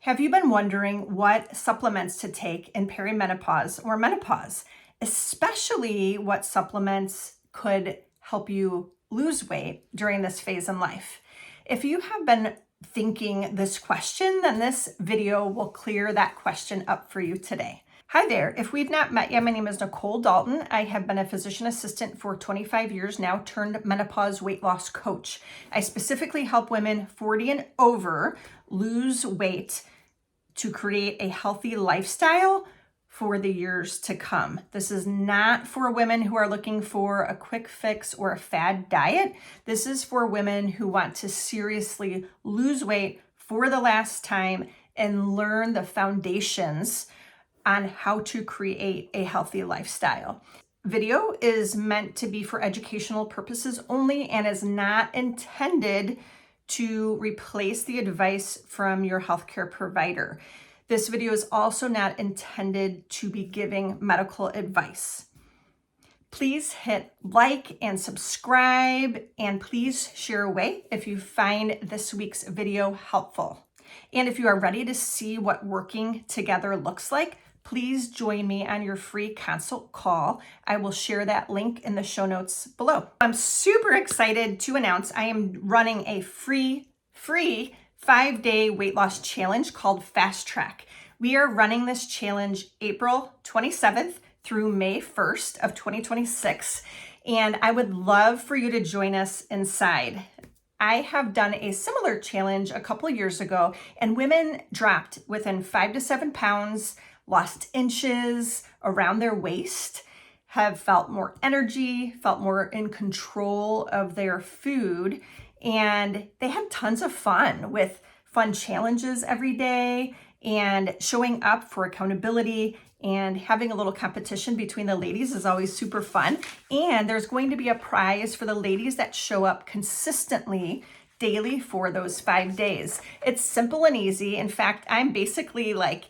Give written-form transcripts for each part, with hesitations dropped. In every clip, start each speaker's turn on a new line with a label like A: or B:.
A: Have you been wondering what supplements to take in perimenopause or menopause, especially what supplements could help you lose weight during this phase in life? If you have been thinking this question, then this video will clear that question up for you today. Hi there. If we've not met yet, my name is Nicole Dalton. I have been a physician assistant for 25 years now, turned menopause weight loss coach. I specifically help women 40 and over lose weight to create a healthy lifestyle for the years to come. This is not for women who are looking for a quick fix or a fad diet. This is for women who want to seriously lose weight for the last time and learn the foundations on how to create a healthy lifestyle. Video is meant to be for educational purposes only and is not intended to replace the advice from your healthcare provider. This video is also not intended to be giving medical advice. Please hit like and subscribe, and please share away if you find this week's video helpful. And if you are ready to see what working together looks like, please join me on your free consult call. I will share that link in the show notes below. I'm super excited to announce I am running a free 5-day weight loss challenge called Fast Track. We are running this challenge April 27th through May 1st of 2026, and I would love for you to join us inside. I have done a similar challenge a couple years ago, and women dropped within 5 to 7 pounds, lost inches around their waist, have felt more energy, felt more in control of their food, and they had tons of fun with fun challenges every day and showing up for accountability, and having a little competition between the ladies is always super fun. And there's going to be a prize for the ladies that show up consistently daily for those 5 days. It's simple and easy. In fact, I'm basically like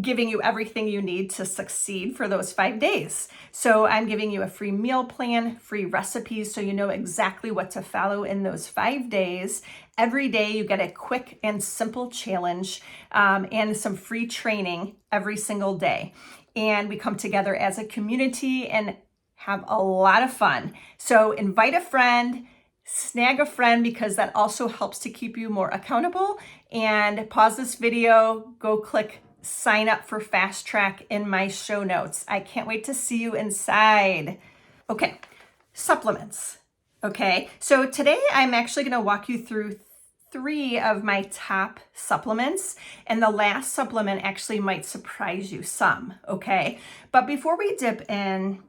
A: giving you everything you need to succeed for those 5 days. So I'm giving you a free meal plan, free recipes, so you know exactly what to follow in those 5 days. Every day you get a quick and simple challenge and some free training every single day. And we come together as a community and have a lot of fun. So invite a friend, snag a friend, because that also helps to keep you more accountable. And pause this video, go click sign up for Fast Track in my show notes. I can't wait to see you inside. Okay, supplements. Okay, so today I'm actually going to walk you through 3 of my top supplements, and the last supplement actually might surprise you some, okay? But before we dip in,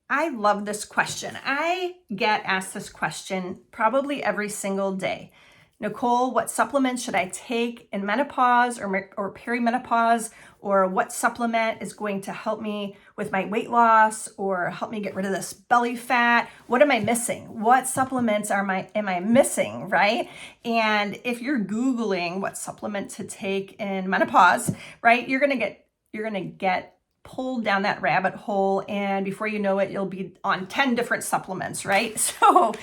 A: I love this question. I get asked this question probably every single day. Nicole, what supplements should I take in menopause or perimenopause? Or what supplement is going to help me with my weight loss or help me get rid of this belly fat? What am I missing? What supplements am I missing, right? And if you're Googling what supplement to take in menopause, right, you're gonna get pulled down that rabbit hole, and before you know it, you'll be on 10 different supplements, right? So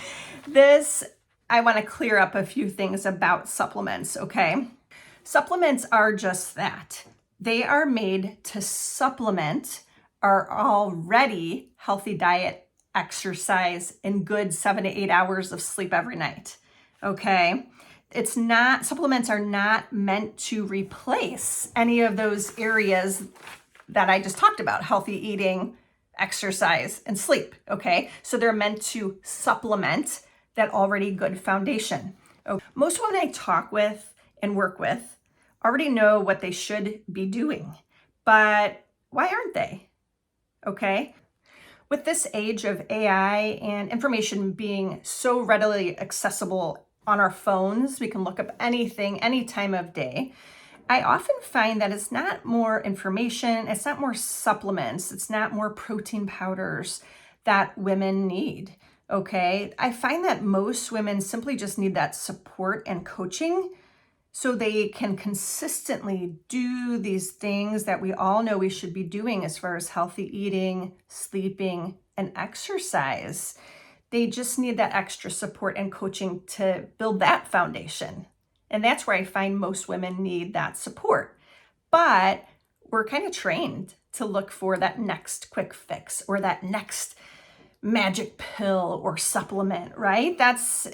A: I want to clear up a few things about supplements, okay? Supplements are just that. They are made to supplement our already healthy diet, exercise, and good 7 to 8 hours of sleep every night, okay? Supplements are not meant to replace any of those areas that I just talked about: healthy eating, exercise, and sleep, okay? So they're meant to supplement that already good foundation. Most women I talk with and work with already know what they should be doing, but why aren't they? Okay. With this age of AI and information being so readily accessible on our phones, we can look up anything, any time of day. I often find that it's not more information, it's not more supplements, it's not more protein powders that women need. Okay, I find that most women simply just need that support and coaching so they can consistently do these things that we all know we should be doing as far as healthy eating, sleeping, and exercise. They just need that extra support and coaching to build that foundation. And that's where I find most women need that support. But we're kind of trained to look for that next quick fix or that next magic pill or supplement, right? That's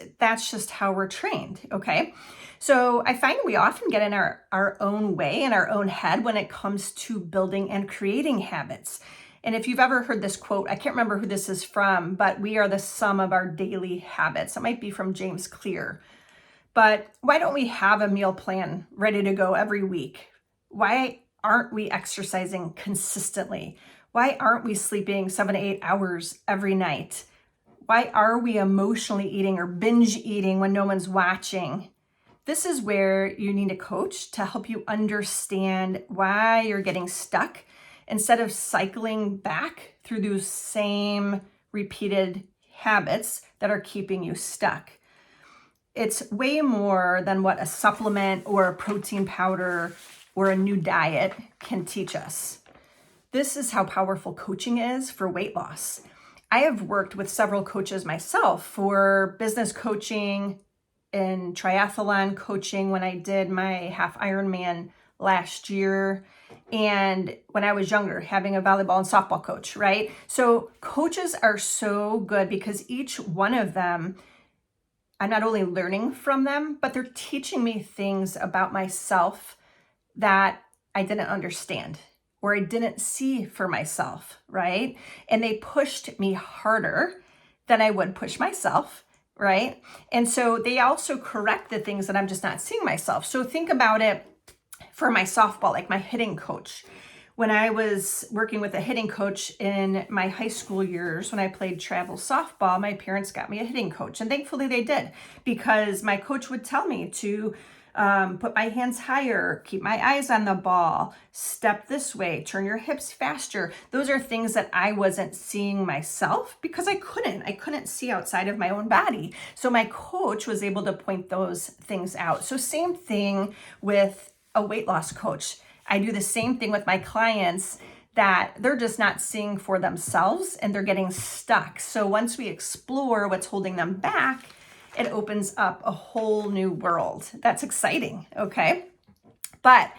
A: just how we're trained, okay? So I find we often get in our own way, in our own head when it comes to building and creating habits. And if you've ever heard this quote, I can't remember who this is from, but we are the sum of our daily habits. It might be from James Clear. But why don't we have a meal plan ready to go every week? Why aren't we exercising consistently? Why aren't we sleeping 7 to 8 hours every night? Why are we emotionally eating or binge eating when no one's watching? This is where you need a coach to help you understand why you're getting stuck instead of cycling back through those same repeated habits that are keeping you stuck. It's way more than what a supplement or a protein powder or a new diet can teach us. This is how powerful coaching is for weight loss. I have worked with several coaches myself for business coaching and triathlon coaching when I did my half Ironman last year, and when I was younger, having a volleyball and softball coach, right? So coaches are so good because each one of them, I'm not only learning from them, but they're teaching me things about myself that I didn't understand or I didn't see for myself, right? And they pushed me harder than I would push myself, right? And so they also correct the things that I'm just not seeing myself. So think about it for my softball, like my hitting coach. When I was working with a hitting coach in my high school years, when I played travel softball, my parents got me a hitting coach. And thankfully they did, because my coach would tell me to put my hands higher, keep my eyes on the ball, step this way, turn your hips faster. Those are things that I wasn't seeing myself because I couldn't see outside of my own body. So my coach was able to point those things out. So same thing with a weight loss coach. I do the same thing with my clients that they're just not seeing for themselves and they're getting stuck. So once we explore what's holding them back, it opens up a whole new world. That's exciting, okay? But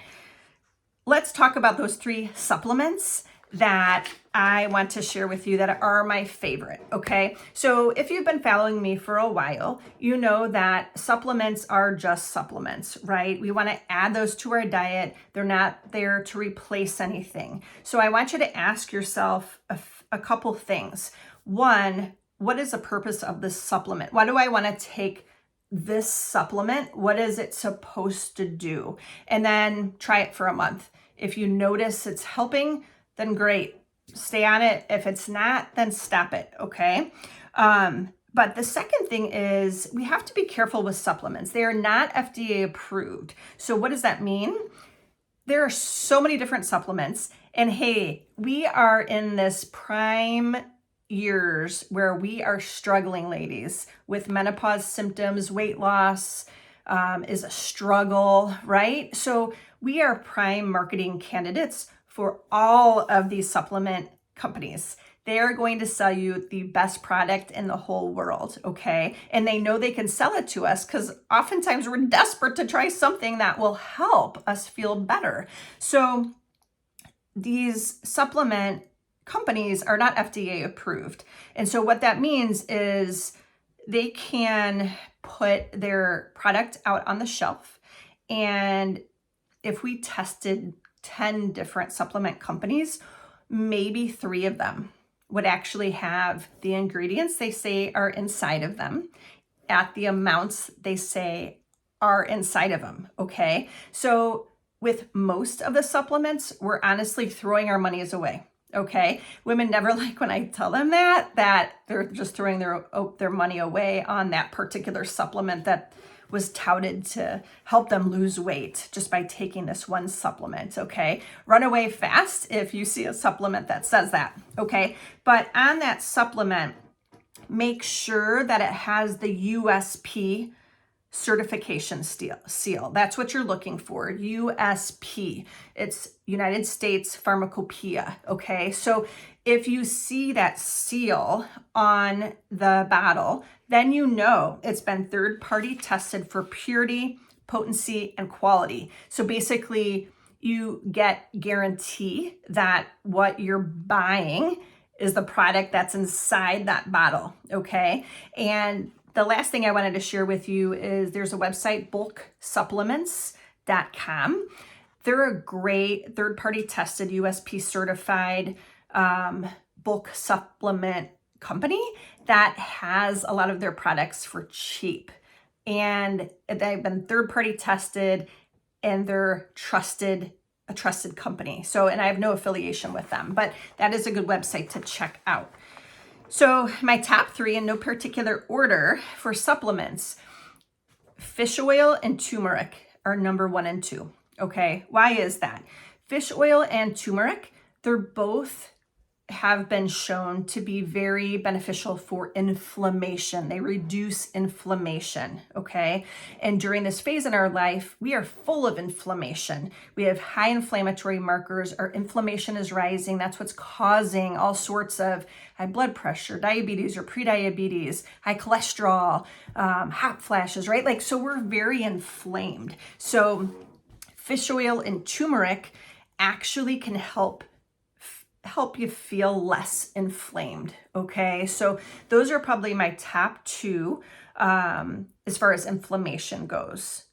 A: let's talk about those 3 supplements that I want to share with you that are my favorite, okay? So if you've been following me for a while, you know that supplements are just supplements, right? We want to add those to our diet. They're not there to replace anything. So I want you to ask yourself a couple things. One, what is the purpose of this supplement? Why do I want to take this supplement? What is it supposed to do? And then try it for a month. If you notice it's helping, then great. Stay on it. If it's not, then stop it, okay? But the second thing is we have to be careful with supplements. They are not FDA approved. So what does that mean? There are so many different supplements. And hey, we are in this prime years where we are struggling, ladies, with menopause symptoms. Weight loss is a struggle, right? So we are prime marketing candidates for all of these supplement companies. They are going to sell you the best product in the whole world, okay? And they know they can sell it to us because oftentimes we're desperate to try something that will help us feel better. So these supplement companies are not FDA approved. And so what that means is they can put their product out on the shelf. And if we tested 10 different supplement companies, maybe 3 of them would actually have the ingredients they say are inside of them at the amounts they say are inside of them, okay? So with most of the supplements, we're honestly throwing our monies away. Okay, women never like when I tell them that they're just throwing their money away on that particular supplement that was touted to help them lose weight just by taking this one supplement, okay? Run away fast if you see a supplement that says that, okay? But on that supplement, make sure that it has the USP certification seal. That's what you're looking for, USP. It's United States Pharmacopoeia, okay? So if you see that seal on the bottle, then you know it's been third-party tested for purity, potency, and quality. So basically, you get guarantee that what you're buying is the product that's inside that bottle, okay? And the last thing I wanted to share with you is there's a website, bulksupplements.com. They're a great third-party tested, USP certified bulk supplement company that has a lot of their products for cheap. And they've been third-party tested, and they're a trusted company. So, and I have no affiliation with them, but that is a good website to check out. So my top 3 in no particular order for supplements, fish oil and turmeric are number 1 and 2. Okay, why is that? Fish oil and turmeric, they're both have been shown to be very beneficial for inflammation. They reduce inflammation, okay? And during this phase in our life, we are full of inflammation. We have high inflammatory markers. Our inflammation is rising. That's what's causing all sorts of high blood pressure, diabetes or prediabetes, high cholesterol, hot flashes, right? Like, so we're very inflamed. So fish oil and turmeric actually can help you feel less inflamed, okay? So those are probably my top 2 as far as inflammation goes.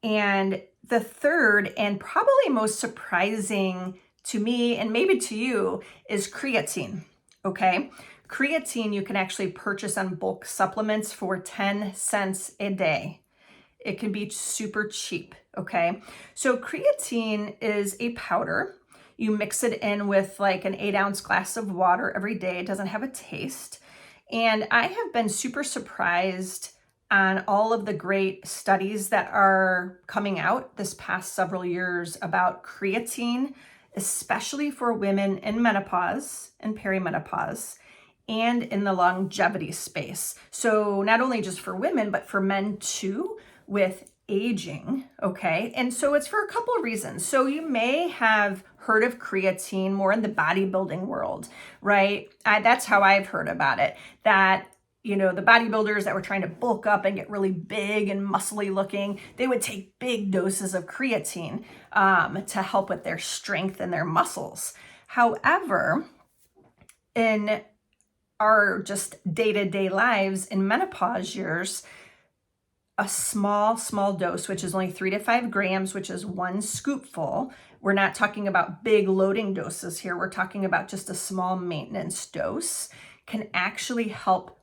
A: And the third, and probably most surprising to me and maybe to you, is creatine, okay? Creatine you can actually purchase on bulk supplements for 10 cents a day. It can be super cheap, okay? So creatine is a powder. You mix it in with like an 8-ounce glass of water every day. It doesn't have a taste. And I have been super surprised on all of the great studies that are coming out this past several years about creatine, especially for women in menopause and perimenopause and in the longevity space. So not only just for women, but for men too, with aging, okay? And so it's for a couple of reasons. So you may have heard of creatine more in the bodybuilding world, right? That's how I've heard about it, that, you know, the bodybuilders that were trying to bulk up and get really big and muscly looking, they would take big doses of creatine to help with their strength and their muscles. However, in our just day-to-day lives in menopause years, a small dose, which is only 3 to 5 grams, which is 1 scoopful. We're not talking about big loading doses here. We're talking about just a small maintenance dose, can actually help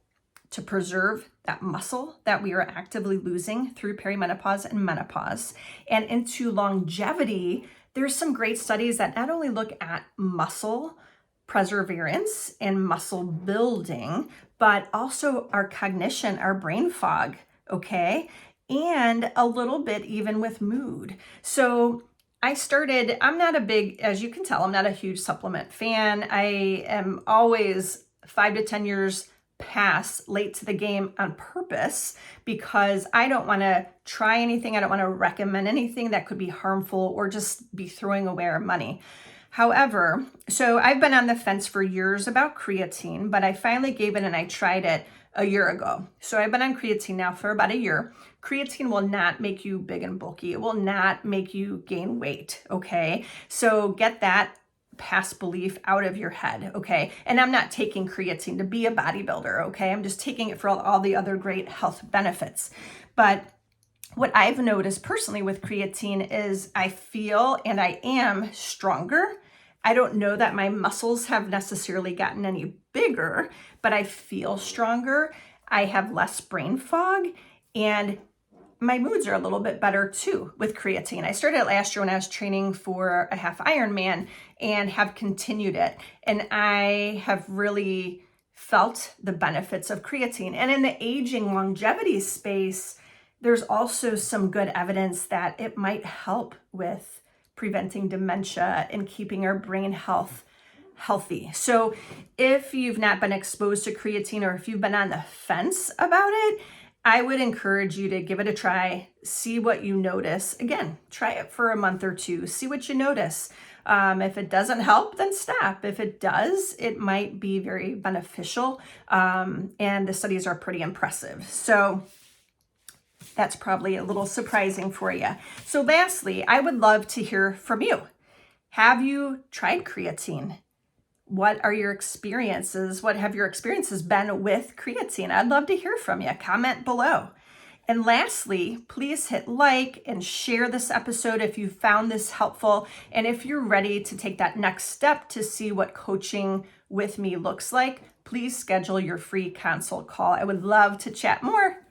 A: to preserve that muscle that we are actively losing through perimenopause and menopause. And into longevity, there's some great studies that not only look at muscle perseverance and muscle building, but also our cognition, our brain fog, okay? And a little bit even with mood. So I'm not a big, as you can tell, I'm not a huge supplement fan. I am always 5 to 10 years past late to the game on purpose because I don't want to try anything. I don't want to recommend anything that could be harmful or just be throwing away our money. However, so I've been on the fence for years about creatine, but I finally gave it and I tried it a year ago. So I've been on creatine now for about a year. Creatine will not make you big and bulky. It will not make you gain weight, okay? So get that past belief out of your head, okay? And I'm not taking creatine to be a bodybuilder, okay? I'm just taking it for all the other great health benefits. But what I've noticed personally with creatine is I feel and I am stronger. I don't know that my muscles have necessarily gotten any bigger, but I feel stronger. I have less brain fog and my moods are a little bit better too with creatine. I started it last year when I was training for a half Ironman and have continued it. And I have really felt the benefits of creatine. And in the aging longevity space, there's also some good evidence that it might help with preventing dementia and keeping our brain healthy. So if you've not been exposed to creatine or if you've been on the fence about it, I would encourage you to give it a try, see what you notice. Again, try it for a month or two, see what you notice. If it doesn't help, then stop. If it does, it might be very beneficial. And the studies are pretty impressive. So That's probably a little surprising for you. So lastly, I would love to hear from you. Have you tried creatine? What are your experiences? What have your experiences been with creatine? I'd love to hear from you. Comment below. And lastly, please hit like and share this episode if you found this helpful. And if you're ready to take that next step to see what coaching with me looks like, please schedule your free consult call. I would love to chat more.